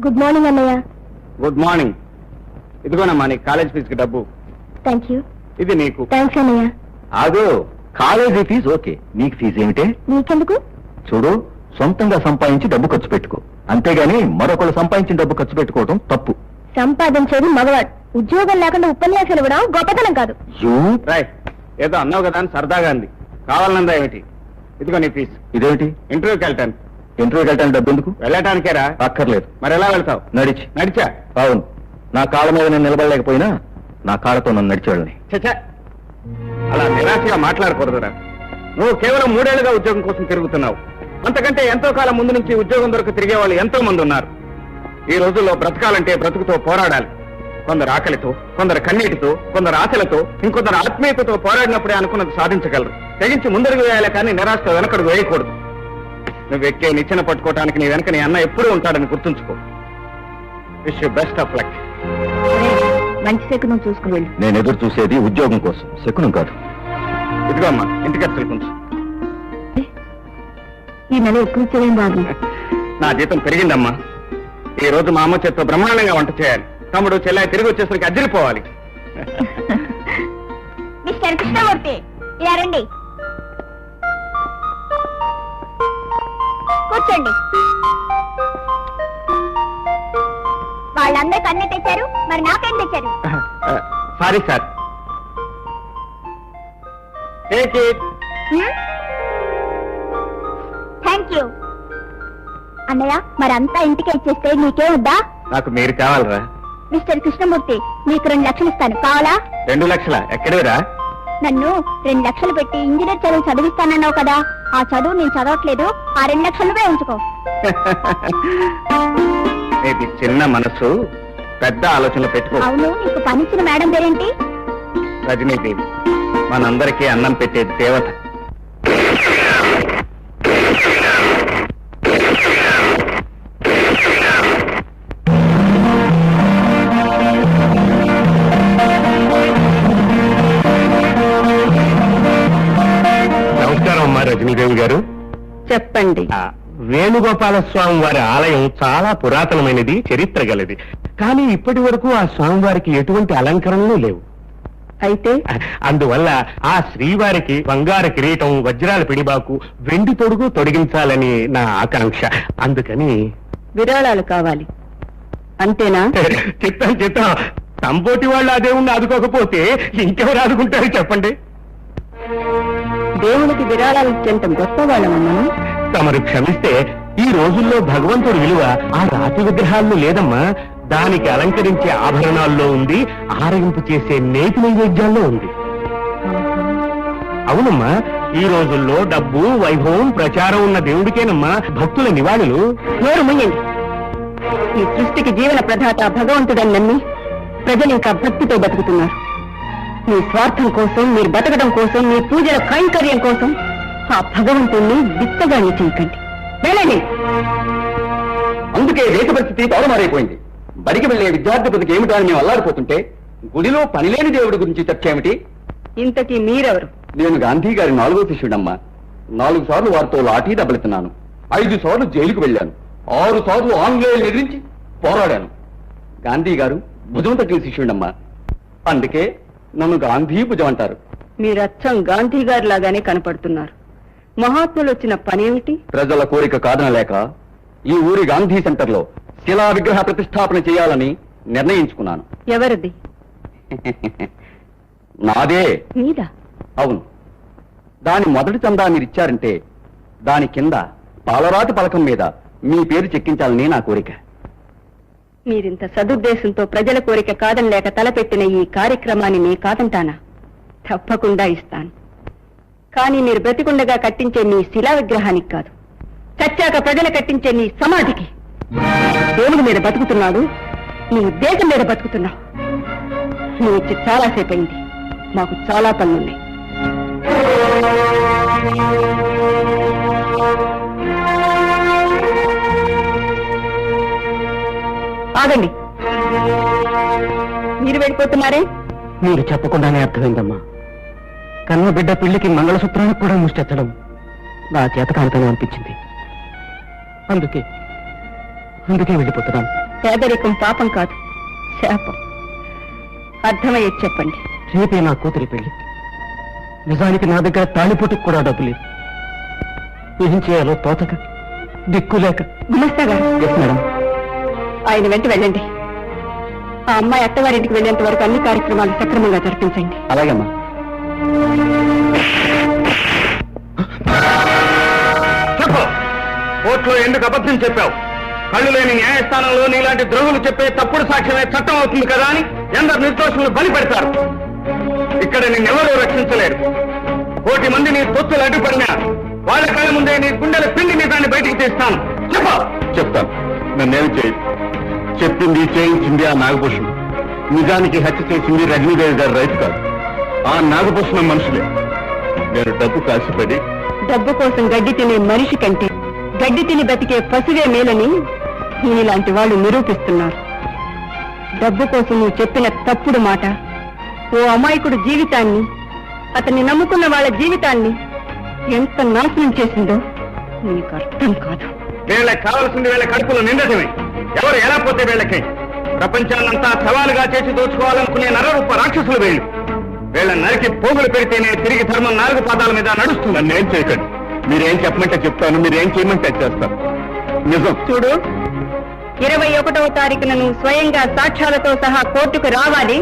Good morning అన్నయ్య. Good morning. ఇదిగోనమ్మా నీ కాలేజ్ ఫీజుకి డబ్బు. Thank you. ఇది నీకు. థ్యాంక్స్ అన్నయ్య. ఆగో, కాలేజీ ఫీజు ఓకే, నీకు ఫీజు ఏమిటే? నీకెందుకు? చూడు, సొంతంగా సంపాదించి డబ్బు ఖర్చు పెట్టుకో, అంతేగాని మరొకరు సంపాదించిన డబ్బు ఖర్చు పెట్టుకోవడం తప్పు. సంపాదించేది మగవాడు, ఉద్యోగం లేకుండా ఉపన్యాసాలు ఇవ్వడం గొప్పతనం కాదు. రైట్, ఏదో అన్నావు కదా అని సరదాగా అంది. కావాలన్నదా ఏమిటి? ఇదిగో నీ ఫీజు. ఇదేమిటి? ఇంటర్వ్యూకి వెళ్తాను. ఇంటర్వ్యూకి వెళ్ళటానికి డబ్బు ఎందుకు? వెళ్ళటానికేరా? అక్కర్లేదు. మరి ఎలా వెళ్తావు? నడిచా? అవును, నా కాళ్ళ మీద నేను నిలబడలేకపోయినా నా కాళ్ళతో నన్ను నడిచి వెళ్ళని. చచ్చా, అలా నిరాశగా మాట్లాడకూడదురా. నువ్వు కేవలం 3 ఏళ్లుగా ఉద్యోగం కోసం తిరుగుతున్నావు. అంతకంటే ఎంతో కాలం ముందు నుంచి ఉద్యోగం దొరకు తిరిగే వాళ్ళు ఎంతో మంది ఉన్నారు. ఈ రోజుల్లో బ్రతకాలంటే బ్రతుకుతో పోరాడాలి. కొందరు ఆకలితో, కొందరు కన్నీటితో, కొందరు ఆశలతో, ఇంకొందరు ఆత్మీయతతో పోరాడినప్పుడే అనుకున్నది సాధించగలరు. తెగించి ముందడుగు వేయాలి కానీ నిరాశతో వెనకడుగు వేయకూడదు. నువ్వు ఎక్కే నిచ్చెన పట్టుకోవడానికి నీ వెనక నీ అన్న ఎప్పుడూ ఉంటాడని గుర్తుంచుకో. Wish you best of luck. మంచి శకునం చూసుకుని వెళ్ళి. నేను ఎదురు చూసేది ఉద్యోగం కోసం, శకునం కాదు. ఇదిగో అమ్మా ఇంటి ఖర్చులు కొంచెం. ఈ నెల ఎక్కువ చేయండి బాబు. నా జీతం పెరిగిందమ్మా. ఈ రోజు మా అమ్మ చేత్తో బ్రహ్మాండంగా వంట చేయాలి. తమ్ముడు చెల్లాయి తిరిగి వచ్చేసరికి అద్దరిపోవాలి. మిస్టర్ కృష్ణమూర్తి, ఇలా రండి, కూర్చోండి. వాళ్ళందరికీ అన్నీ తెచ్చారు, మరి నాకేం తెచ్చారు? Sorry sir. Thank you. అన్నయ్య, మరి అంతా ఇంటికి ఇచ్చేస్తే నీకే వద్దా? నాకు మీరు కావాలరా? మిస్టర్ కృష్ణమూర్తి, మీకు 2 లక్షలు ఇస్తాను, కావాలా? 2 లక్షల? ఎక్కడేరా? నన్ను 2 లక్షలు పెట్టి ఇంజనీర్ చదువు చదివిస్తానన్నావు కదా, ఆ చదువు నేను చదవట్లేదు. ఆ 2 లక్షలవే ఉంచుకో. ఇది చిన్న మనసు, పెద్ద ఆలోచనలు పెట్టుకో. అవును, నీకు పనిచ్చిన మేడం పేరేంటి? రజనీదేవి, మనందరికీ అన్నం పెట్టే దేవత. నమస్కారం అమ్మా రజనీదేవి గారు. చెప్పండి. వేణుగోపాల స్వామి వారి ఆలయం చాలా పురాతనమైనది, చరిత్ర గలది. కానీ ఇప్పటి వరకు ఆ స్వామివారికి ఎటువంటి అలంకరణలు లేవు. అయితే అందువల్ల ఆ శ్రీవారికి బంగారు కిరీటం, వజ్రాల పిడిబాకు, వెండి తొడుగు తొడిగించాలని నా ఆకాంక్ష. అందుకని విరాళాలు కావాలి, అంతేనా? చిత్తం సంపోటి వాళ్ళు ఆ దేవుణ్ణి ఆదుకోకపోతే ఇంకెవరు ఆదుకుంటారు చెప్పండి? దేవునికి విరాళాలు ఇచ్చేంత గొప్ప వాళ్ళమన్నా. తమరు క్షమిస్తే ఈ రోజుల్లో భగవంతుడి విలువ ఆ రాతి విగ్రహాల్లో లేదమ్మా. దానికి అలంకరించే ఆభరణాల్లో ఉంది, ఆరగింపు చేసే నేతి నైవేద్యాల్లో ఉంది. అవునమ్మా, ఈ రోజుల్లో డబ్బు, వైభవం, ప్రచారం ఉన్న దేవుడికేనమ్మా భక్తుల నివాళులు. నోరు ముయ్యండి. ఈ సృష్టికి జీవన ప్రదాత భగవంతుడని నమ్మి ప్రజలు ఇంకా భక్తితో బతుకుతున్నారు. మీ స్వార్థం కోసం, మీరు బతకడం కోసం, మీ పూజల కైంకర్యం కోసం ఆ భగవంతుణ్ణి విత్తగాని చేయకండి. వెళ్ళండి. అందుకే దేశ పరిస్థితి తారుమారైపోయింది. బడికి వెళ్లే విద్యార్థి బతికి ఏమిటో అని మేము అల్లాడిపోతుంటే గుడిలో పనిలేని దేవుడి గురించి చర్చ ఏమిటి? ఇంతకీ మీరెవరు? నేను గాంధీ గారి 4వ శిష్యుడమ్మా. 4 సార్లు వారితో లాఠీ దెబ్బలుతున్నాను. 5 సార్లు జైలుకు వెళ్ళాను. 6 సార్లు ఆంగ్లేయులు ఎదిరించి పోరాడాను. గాంధీ గారు భుజం తగ్గిన శిష్యుడమ్మా. అందుకే నన్ను గాంధీ భుజం అంటారు. మీరచ్చం గాంధీ గారి లాగానే కనపడుతున్నారు. మహాత్ములు వచ్చిన పనేమిటి? ప్రజల కోరిక కాదనలేక ఈ ఊరి గాంధీ సెంటర్లో శిలా విగ్రహ ప్రతిష్టాపన చేయాలని నిర్ణయించుకున్నాను. ఎవరిది? నాదే. మీదా? అవును. దాని మొదటి చందా మీరిచ్చారంటే దాని కింద పాలరాతి పలకం మీద మీ పేరు చెక్కించాలని నా కోరిక. మీరింత సదుద్దేశంతో ప్రజల కోరిక కాదనలేక తలపెట్టిన ఈ కార్యక్రమాన్ని నే కాదంటానా? తప్పకుండా ఇస్తాను. కానీ మీరు బ్రతికుండగా కట్టించే మీ శిలా విగ్రహానికి కాదు, చచ్చాక ప్రజలు కట్టించే నీ సమాధికి. దేవుడి మీద బతుకుతున్నాడు, నీ దేశం మీద బతుకుతున్నావు. నువ్వు వచ్చి చాలాసేపు అయింది, మాకు చాలా పనులున్నాయి. ఆగండి. మీరు వెళ్ళిపోతున్నారే? మీరు చెప్పకుండానే అర్థమైందమ్మా. కన్న బిడ్డ పెళ్లికి మంగళసూత్రానికి కూడా ముష్టెత్తడం నా చేత కానితనం అనిపించింది. అందుకే వెళ్ళిపోతున్నాను. పేదరికం పాపం కాదు, శాపం. అర్థమయ్యేది చెప్పండి. రేపే నా కూతురి పెళ్లి. నిజానికి నా దగ్గర తాళిపోటుకు కూడా డబ్బు లేదు. ఏం చేయాలో తోచక, దిక్కు లేక. గుమస్తా గారు, మేడం, ఆయన వెంట వెళ్ళండి. ఆ అమ్మాయి అత్తవారింటికి వెళ్ళేంత వరకు అన్ని కార్యక్రమాలు సక్రమంగా జరిపించండి. అలాగేమ్మా. చెప్పు, కోర్టులో ఎందుకు అబద్ధం చెప్పావు? కళ్ళు లేని న్యాయస్థానంలో నీలాంటి ద్రోహులు చెప్పే తప్పుడు సాక్ష్యమే చట్టం అవుతుంది కదా అని ఎందరు నిర్దోషులు బలి పెడతారు. ఇక్కడ నిన్నెవరూ రక్షించలేరు. 1,000 మంది నీ తొత్తులు అడ్డుపడినా వాళ్ళ కళ్ళ ముందే నీ గుండెల పిండి నీ దాన్ని బయటికి తీస్తాను. చెప్పు. చెప్తాను. నన్నేమి చేయదు. చెప్పింది చేయించింది ఆ నాగభూషణం. నిజానికి హత్య చేసింది రజనీదేవి గారి రైతు కాదు, ఆ నాగభూషణం మనుషులే. నేను డబ్బు కాసిపడి డబ్బు కోసం గడ్డి తినే మనిషి కంటే గడ్డి తిని బతికే పశువే మేలని నీలాంటి వాళ్ళు నిరూపిస్తున్నారు. డబ్బు కోసం నువ్వు చెప్పిన తప్పుడు మాట ఓ అమాయకుడు జీవితాన్ని, అతన్ని నమ్ముకున్న వాళ్ళ జీవితాన్ని ఎంత నాశనం చేసిందో నీకు అర్థం కాదు. వీళ్ళకి కావాల్సింది వీళ్ళ కడుపులో నిండటమే. ఎవరు ఎలా పోతే వీళ్ళకి. ప్రపంచాన్నంతా సవాలుగా చేసి దోచుకోవాలనుకునే నరరూప రాక్షసులు వీళ్ళు. వీళ్ళని నరికి పోగులు పెడితేనే తిరిగి ధర్మం 4 పాదాల మీద నడుస్తుంది. నన్నేం చేయకండి. మీరేం చెప్పమంటే చెప్తాను, మీరేం చేయమంటే చేస్తాను. నిజం. చూడు, 21వ తారీఖున నువ్వు స్వయంగా సాక్ష్యాలతో సహా కోర్టుకు రావాలి.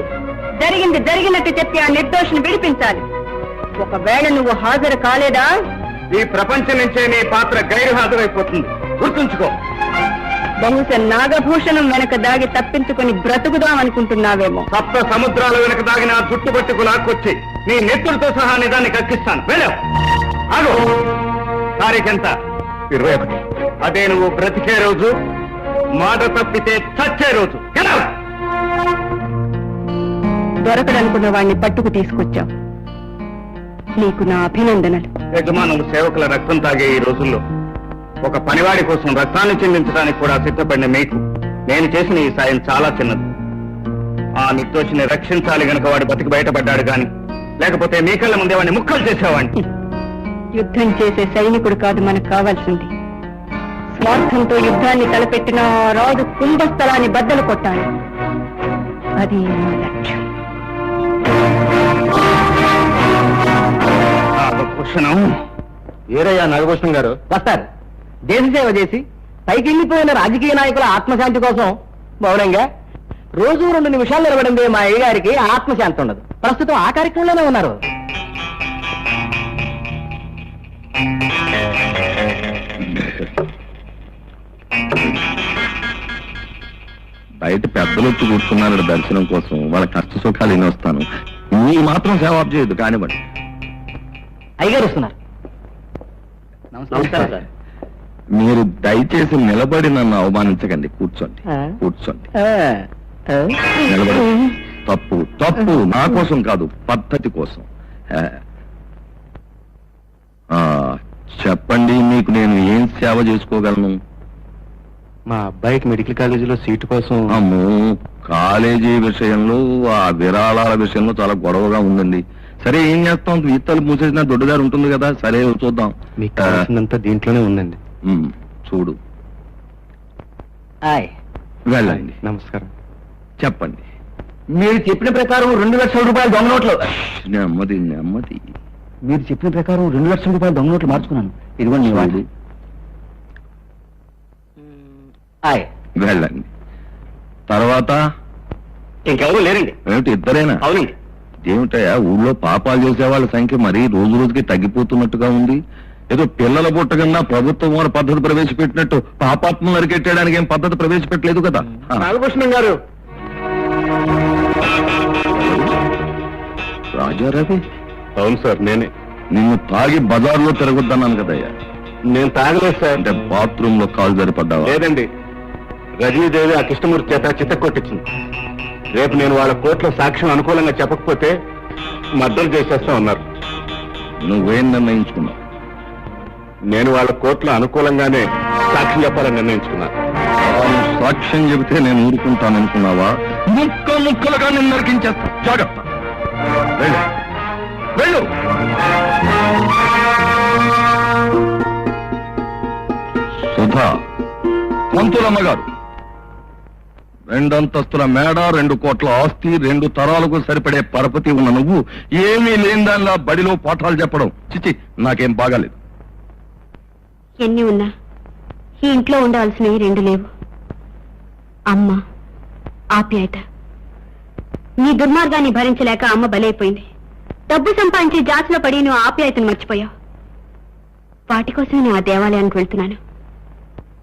జరిగింది జరిగినట్టు చెప్పి ఆ నిర్దోషిని విడిపించాలి. ఒకవేళ నువ్వు హాజరు కాలేదా, ఈ ప్రపంచం నుంచే నీ పాత్ర గైర్హాజరైపోతుంది. గుర్తుంచుకో. బహుశా నాగభూషణం వెనక దాగి తప్పించుకొని బ్రతుకుదామనుకుంటున్నావేమో. 7 సముద్రాల వెనక దాగిన ఆ జుట్టు పట్టుకు లాక్కొచ్చి నీ నెత్తులతో సహా నిజాన్ని కక్కిస్తాను. వెళ్ళావు. ఆగు. తారీఖెంత? 21. అదే నువ్వు బ్రతికే రోజు, మాట తప్పితే చచ్చే రోజు. వెళ్ళావు. దొరకడనుకున్న వాణ్ణి పట్టుకు తీసుకొచ్చావు. నీకు నా అభినందనలు. యజమానులు సేవకుల రక్తం తాగే ఈ రోజుల్లో ఒక పనివాడి కోసం రక్తాన్ని చెందించడానికి కూడా సిద్ధపడిన మీకు నేను చేసిన ఈ సాయం చాలా చిన్నది. ఆ నిర్దోషిని రక్షించాలి గనక వాడు బతికి బయటపడ్డాడు గాని, లేకపోతే మీ కళ్ళ ముందే వాడిని ముక్కలు చేసేవాడిని. యుద్ధం చేసే సైనికుడు కాదు మనకు కావాల్సింది. స్వార్థంతో యుద్ధాన్ని తలపెట్టిన ఆ రాజు కుంభస్థలాన్ని బద్దలు కొట్టాలి. అది నా లక్ష్యం. నాగభూషణం. ఏరయ్యా నాగభూషణం గారు? వస్తారు. దేశ సేవ చేసి పైకి వెళ్ళిపోయిన రాజకీయ నాయకుల ఆత్మశాంతి కోసం మౌనంగా రోజు 2 నిమిషాలు నిలబడింది మా అయ్య గారికి ఆత్మశాంతి ఉండదు. ప్రస్తుతం ఆ కార్యక్రమంలోనే ఉన్నారు. బయట పెద్దలు వచ్చి కూర్చున్నారు దర్శనం కోసం. వాళ్ళ కష్ట సుఖాలు ఎన్ని వస్తాను. ఈ మాత్రం సేవ చేయదు కానివ్వండి. అయ్యగారు వస్తున్నారు. నమస్కారం సార్. మీరు దయచేసి నిలబడి నన్ను అవమానించకండి. కూర్చోండి, కూర్చోండి. నిలబడి. తప్పు తప్పు. నా కోసం కాదు, పద్ధతి కోసం. చెప్పండి, మీకు నేను ఏం సేవ చేసుకోగలను? మా అబ్బాయికి మెడికల్ కాలేజీలో సీటు కోసం. అమ్మో, కాలేజీ విషయంలో, ఆ విరాళాల విషయంలో చాలా గొడవగా ఉందండి. సరే, ఏం చేస్తాం? ఈతలు మూసేసిన దొడ్డుదారు ఉంటుంది కదా. సరే, చూద్దాం. మీకు కావాల్సిందంతా దీంట్లోనే ఉందండి. చూడు. వెళ్ళండి. నమస్కారం. చెప్పండి. మీరు చెప్పిన ప్రకారం 2 లక్షల రూపాయలు దొంగ నోట్లు. నెమ్మది నెమ్మది. మీరు చెప్పిన ప్రకారం 2 లక్షల రూపాయలు దొంగ నోట్లు మార్చుకున్నాను. ఇదిగోండి మీ వాడు. వెళ్ళండి. తర్వాత ఇంకెవరూ లేరండి. ఏమిటి, ఇద్దరేనా? అవునండి. ఏమిటయా, ఊళ్ళో పాపాలు చేసే వాళ్ళ సంఖ్య మరీ రోజు రోజుకి తగ్గిపోతున్నట్టుగా ఉంది. ఏదో పిల్లల పుట్టకన్నా ప్రభుత్వం వారు పద్ధతి ప్రవేశపెట్టినట్టు పాపాత్మలు నరికెట్టడానికి ఏం పద్ధతి ప్రవేశపెట్టలేదు కదా. నాగభూషణం గారు. రాజారావి? అవును సార్, నేనే. నిన్ను తాగి బజార్లో తిరగొద్దన్నాను కదయ్యా. నేను తాగలేదు సార్. అంటే బాత్రూమ్ లో కాలు సరిపడ్డావా? లేదండి. రజనీదేవి ఆ కృష్ణమూర్తి చేత చిత్తకొట్టించింది. రేపు నేను వాళ్ళ కోర్టులో సాక్ష్యం అనుకూలంగా చెప్పకపోతే మర్డర్ చేసేస్తా ఉన్నారు. నువ్వేం నిర్ణయించుకున్నావు? నేను వాళ్ళ కోర్టులో అనుకూలంగానే సాక్ష్యం చెప్పాలని నిర్ణయించుకున్నాను. సాక్ష్యం చెబితే నేను ఊరుకుంటాను అనుకున్నావా? ముక్క ముక్కలుగా నేను నరికించేస్తా. జాగ్రత్త. వెళ్ళు, వెళ్ళు. సుధా, పంతులమ్మ గారు, 2 అంతస్తుల మేడ, 2 కోట్ల ఆస్తి, 2 తరాలకు సరిపడే పరపతి ఉన్న నువ్వు ఏమీ లేని దానిలా బడిలో పాఠాలు చెప్పడం చిచి నాకేం బాగాలేదు. ఎన్ని ఉన్నా ఈ ఇంట్లో ఉండవలసినవి 2 లేవు. అమ్మ, ఆప్యాయత. నీ దుర్మార్గాన్ని భరించలేక అమ్మ బలైపోయింది. డబ్బు సంపాదించి జాతిలో పడి నువ్వు ఆప్యాయతను మర్చిపోయావు. వాటి కోసమే నేను ఆ దేవాలయానికి వెళ్తున్నాను.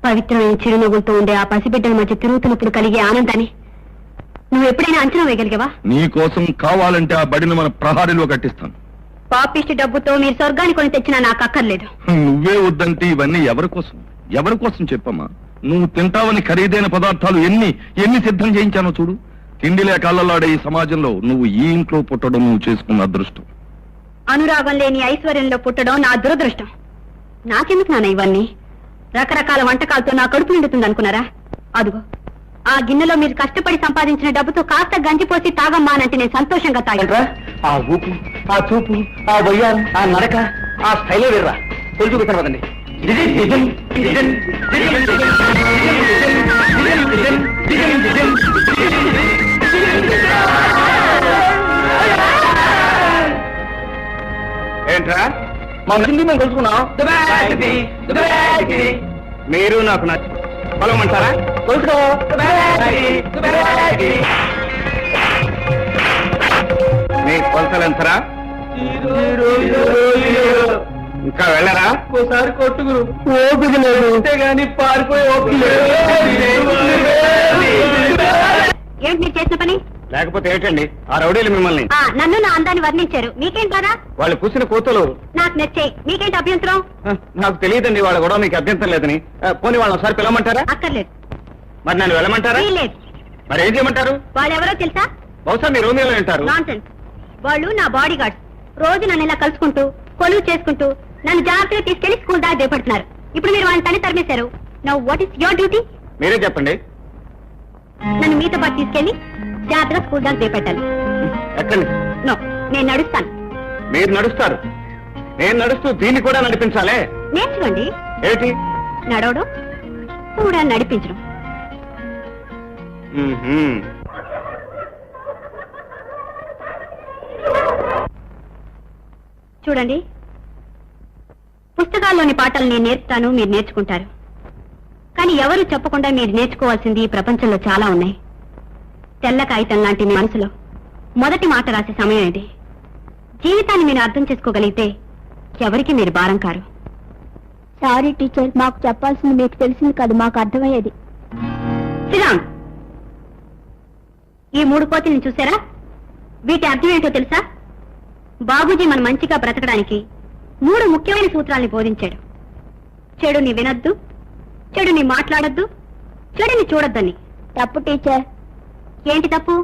పవిత్రమైన చిరునవ్వులతో ఉండే ఆ పసిబిడ్డల మధ్య తిరుగుతున్నప్పుడు కలిగే ఆనందాన్ని నువ్వు ఎప్పుడైనా అంచనా వేయగలిగావా? నీ కోసం కావాలంటే ఆ బడిని మన ప్రహారీలో కట్టిస్తాను. పాపిష్టి డబ్బుతో మీరు స్వర్గాన్ని కొని తెచ్చినా నాకు అక్కర్లేదు. నువ్వే వద్దంటే ఇవన్నీ ఎవరి కోసం చెప్పమ్మా. నువ్వు తింటావని ఖరీదైన పదార్థాలు ఎన్ని సిద్ధం చేయించానో చూడు. తిండి లేక అల్లలాడే ఈ సమాజంలో నువ్వు ఈ ఇంట్లో పుట్టడం నువ్వు చేసుకున్న అదృష్టం. అనురాగం లేని ఐశ్వర్యంలో పుట్టడం నా దురదృష్టం. నాకెందుకు నాన్న ఇవన్నీ? రకరకాల వంటకాలతో నా కడుపు నిండుతుంది అనుకున్నారా? అదుగో ఆ గిన్నెలో మీరు కష్టపడి సంపాదించిన డబ్బుతో కాస్త గంజిపోసి తాగమ్మానంటే నేను సంతోషంగా తాగంట్రా. ఆ ఊపు, ఆ చూపు, ఆ వయ్యారం, ఆ నడక, ఆ స్టైలే వేర్రా. కొలుచు కూర్చోవదండి. ఏంట్రా మా హిందీ మేము కొలుచుకున్నాం. మీరు నాకు నచ్చి పొలమంటారా? కొలుచుకో. మీ కొలతలెంతరా? ఇంకా వెళ్ళరా? ఒకసారి కొట్టుకురు ఓపిక లేదు, అంతేగాని పారిపోయి ఓపిక లేదు. ఏంటి మీరు చేసిన పని? లేకపోతే ఏంటండి ఆ రౌడీలు మిమ్మల్ని? నన్ను నా అందాన్ని వర్ణించారు, మీకేం బాధ? వాళ్ళు కూసిన కూతులు నాకు నచ్చాయి, మీకేంటి అభ్యంతరం? నాకు తెలియదండి వాళ్ళ గొడవ మీకు అభ్యంతరం లేదని. పోనీ వాళ్ళని ఒకసారి పిలవమంటారా? అక్కర్లేదు. మరి నన్ను వెళ్ళమంటారా? లేదు. మరి ఏం చేయమంటారు? వాళ్ళెవరో తెలుసా? బహుశా మీ రోమియోలో ఉంటారు. నాన్సెన్స్. వాళ్ళు నా బాడీ గార్డ్స్. రోజు నన్ను ఇలా కలుసుకుంటూ కొలువు చేసుకుంటూ నన్ను జాగ్రత్తగా తీసుకెళ్లి స్కూల్ దాకా చేపడుతున్నారు. ఇప్పుడు మీరు వాళ్ళని తల్లి తరిమేశారు. Now what is your duty? మీరే చెప్పండి. నన్ను మీతో పాటు తీసుకెళ్లి జాగ్రత్తగా స్కూల్ దాకా చేపట్టాలి. ఎక్కండి. నో, నేను నడుస్తాను. మీరు నడుస్తారు, నేను నడుస్తూ దీన్ని కూడా నడిపించాలే. నేర్చుకోండి. ఏమిటి? నడవడం కూడా నడిపించడం. చూడండి, పుస్తకాల్లోని పాఠాలు నేను నేర్పుతాను, మీరు నేర్చుకుంటారు. కానీ ఎవరు చెప్పకుండా మీరు నేర్చుకోవాల్సింది ఈ ప్రపంచంలో చాలా ఉన్నాయి. తెల్ల కాగితం లాంటి మీ మనసులో మొదటి మాట రాసే సమయం ఇది. జీవితాన్ని మీరు అర్థం చేసుకోగలిగితే ఎవరికి మీరు భారం కారు. సారీ టీచర్, మాకు చెప్పాల్సింది మీకు తెలిసింది కాదు, మాకు అర్థమయ్యేది. శ్రీరామ్, ఈ 3 కోతుల్ని చూసారా? వీటి అర్థం ఏంటో తెలుసా? బాబూజీ మన మంచిగా బ్రతకడానికి 3 ముఖ్యమైన సూత్రాల్ని బోధించాడు. చెడుని వినొద్దు, చెడుని మాట్లాడొద్దు, చెడుని చూడొద్దని. తప్పు టీచర్. ఏంటి తప్పు?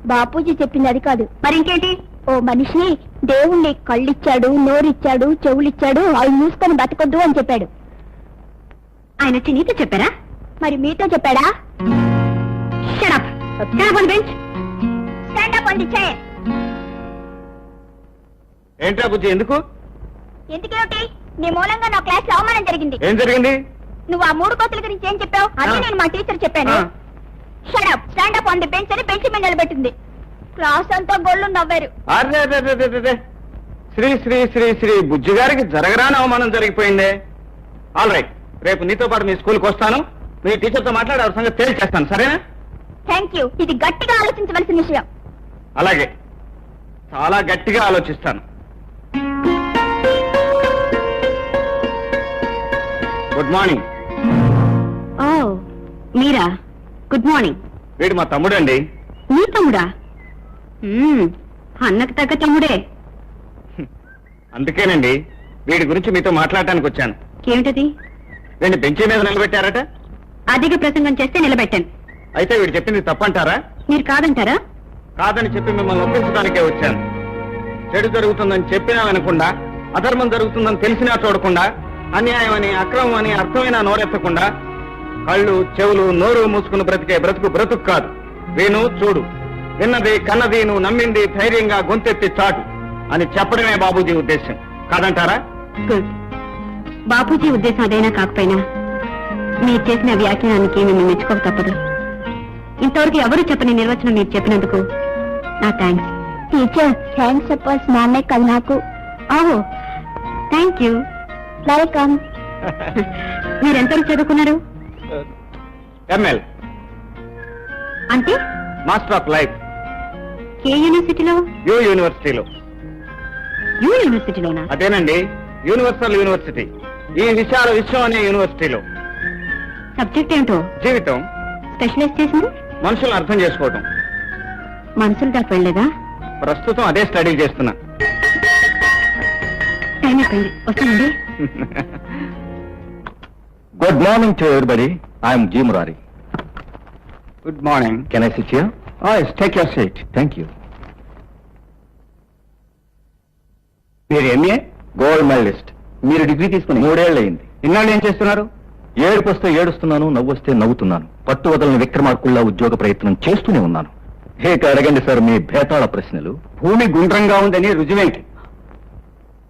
బాపూజీ చెప్పింది అది కాదు. మరింకేంటి? ఓ మనిషి దేవుణ్ణి కళ్ళిచ్చాడు, నోరిచ్చాడు, చెవులిచ్చాడు, అవి మూసుకొని బతకొద్దు అని చెప్పాడు. ఆయన వచ్చి నీతో చెప్పారా? మరి మీతో చెప్పాడా? Shut up. Stand up on the bench. Stand up on the chair. ఏంట్రా బుజ్జి, ఎందుకు? ఎందుకేమిటి? నీ మూలంగా నా క్లాస్ లో అవమానం జరిగింది. ఏం జరిగింది? నువ్వు ఆ 3 కోతుల గురించి ఏం చెప్పావు? అదే నేను మా టీచర్ చెప్పాను. Shut up, stand up on the bench అని బెంచ్ మీద నిలబెట్టింది. క్లాస్ అంతా గొల్లు నవ్వారు. అరే, శ్రీ శ్రీ శ్రీ శ్రీ బుజ్జి గారికి జరగరాని అవమానం జరిగిపోయిందే. ఆల్ రైట్, రేపు నీతో పాటు మీ స్కూల్కి వస్తాను. మీ టీచర్తో మాట్లాడి ఆ సంగతి తేల్చేస్తాను, సరేనా? Thank you. ఇది గట్టిగా ఆలోచించవలసిన విషయం. అలాగే, చాలా గట్టిగా ఆలోచిస్తాను. Good morning. ఓ మీరా? Good morning. వీడు మా తమ్ముడండి. మీ తమ్ముడా? అన్నకు తగ్గ తమ్ముడే. అందుకేనండి వీడి గురించి మీతో మాట్లాడటానికి వచ్చాను. ఏమిటది? వీడిని బెంచీ మీద నిలబెట్టారట. అధిక ప్రసంగం చేస్తే నిలబెట్టాను. అయితే వీడు చెప్పింది తప్పంటారా? మీరు కాదంటారా? కాదని చెప్పి మిమ్మల్ని ఒప్పించడానికే వచ్చాను. చెడు జరుగుతుందని చెప్పినా వినకుండా, అధర్మం జరుగుతుందని తెలిసినా చూడకుండా, అన్యాయం అని, అక్రమం అని అర్థమైనా నోరెత్తకుండా, కళ్ళు చెవులు నోరు మూసుకుని బ్రతికే బ్రతుకు కాదు. విను, చూడు, విన్నది కన్నది నువ్వు నమ్మింది ధైర్యంగా గొంతెత్తి చాటు అని చెప్పడమే బాబూజీ ఉద్దేశం. కాదంటారా? గుడ్. బాపూజీ ఉద్దేశం అదైనా కాకపోయినా మీరు చేసిన వ్యాఖ్యానానికి మిమ్మల్ని మెచ్చుకోక తప్పదు. ఇంతవరకు ఎవరు చెప్పని నిర్వచనం మీరు చెప్పినందుకు నా థ్యాంక్స్. టీచర్ థ్యాంక్స్ చెప్పాల్సిన నాన్నే కదా నాకు. ఓహో, థ్యాంక్ యూ. వెల్కమ్. మీరెంతవరకు చదువుకున్నారు? ఎంఎల్ అంటే మాస్టర్ ఆఫ్ లైఫ్ ఏ యూనివర్సిటీలో? యూ యూనివర్సిటీలో. యూ యూనివర్సిటీలోనా? అదేనండి, యూనివర్సల్ యూనివర్సిటీ, ఈ విశాల విశ్వం అనే యూనివర్సిటీలో. సబ్జెక్ట్ ఏంటో? జీవితం. స్పెషలైజ్ చేసింది మనుషులను అర్థం చేసుకోవటం. మనుషులు దాకా వెళ్ళలేదా? ప్రస్తుతం అదే స్టడీ చేస్తున్నా. టైం అయిపోయింది, వస్తానండి. Good morning to everybody. I'm G Murari. Good morning. Can I sit here? Take your seat. Thank you. మీరు ఎంఏ గోల్డ్ మెడలిస్ట్. మీరు డిగ్రీ తీసుకుని 3 ఏళ్ళు అయింది. ఇన్నాళ్ళు ఏం చేస్తున్నారు? ఏడుపు వస్తే ఏడుస్తున్నాను, నవ్వు వస్తే నవ్వుతున్నాను. పట్టు వదలని విక్రమార్కుల్లా ఉద్యోగ ప్రయత్నం చేస్తూనే ఉన్నాను. ఇక అడగండి సార్ మీ భేతాళ ప్రశ్నలు. భూమి గుండ్రంగా ఉందని రుజువేంటి?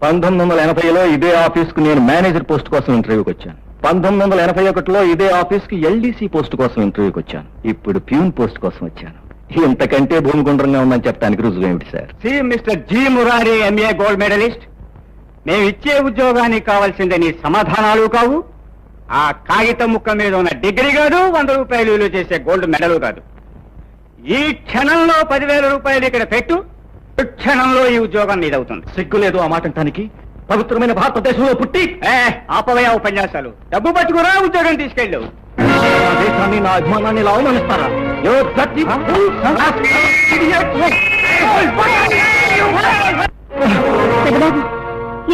1980లో ఇదే ఆఫీస్కు నేను మేనేజర్ పోస్ట్ కోసం ఇంటర్వ్యూకి వచ్చాను. 1981లో ఇదే ఆఫీస్కి ఎల్డీసీ పోస్ట్ కోసం ఇంటర్వ్యూకి వచ్చాను. ఇప్పుడు ప్యూన్ పోస్ట్ కోసం వచ్చాను. ఇంతకంటే భూమి గుండ్రంగా ఉందని చెప్పడానికి రుజువు ఏమిటి sir? See Mister G Murari, MA gold medalist, మేము ఇచ్చే ఉద్యోగానికి కావాల్సిందే నీ సమాధానాలు కావు, ఆ కాగితం ముక్క మీద ఉన్న డిగ్రీ కాదు, 100 రూపాయలు విలువ చేసే గోల్డ్ మెడల్ కాదు. ఈ క్షణంలో 10,000 రూపాయలు ఇక్కడ పెట్టు, ఈ క్షణంలో ఈ ఉద్యోగం నీదవుతుంది. సిగ్గులేదు ఆ మాట అంటానికి? పవిత్రమైన భారతదేశంలో పుట్టి ఆపవయ ఉపన్యాసాలు, డబ్బు పట్టుకురా, ఉద్యోగం తీసుకెళ్ళు. నా దేశాన్ని, నా అభిమానాన్ని ఇలా అవమానిస్తారా? పెద్దబాబు,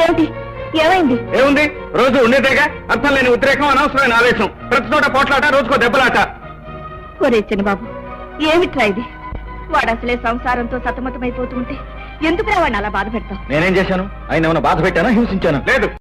ఏమిటి, ఏమైంది? ఏముంది, రోజు ఉండేదేగా. అర్థం లేని ఉద్రేకం, అనవసరమైన ఆవేశం, ప్రతి చోట పోట్లాట, రోజుకో దెబ్బలాట. ఒరే చిన్నబాబు, ఏమిట్రా ఇది? వాడు అసలే సంసారంతో సతమతమైపోతుంటే ఎందుకు వాడిని అలా బాధ పెడతావు? నేనేం చేశాను? ఆయన ఏమైనా బాధ పెట్టానా, హింసించానా? లేదు,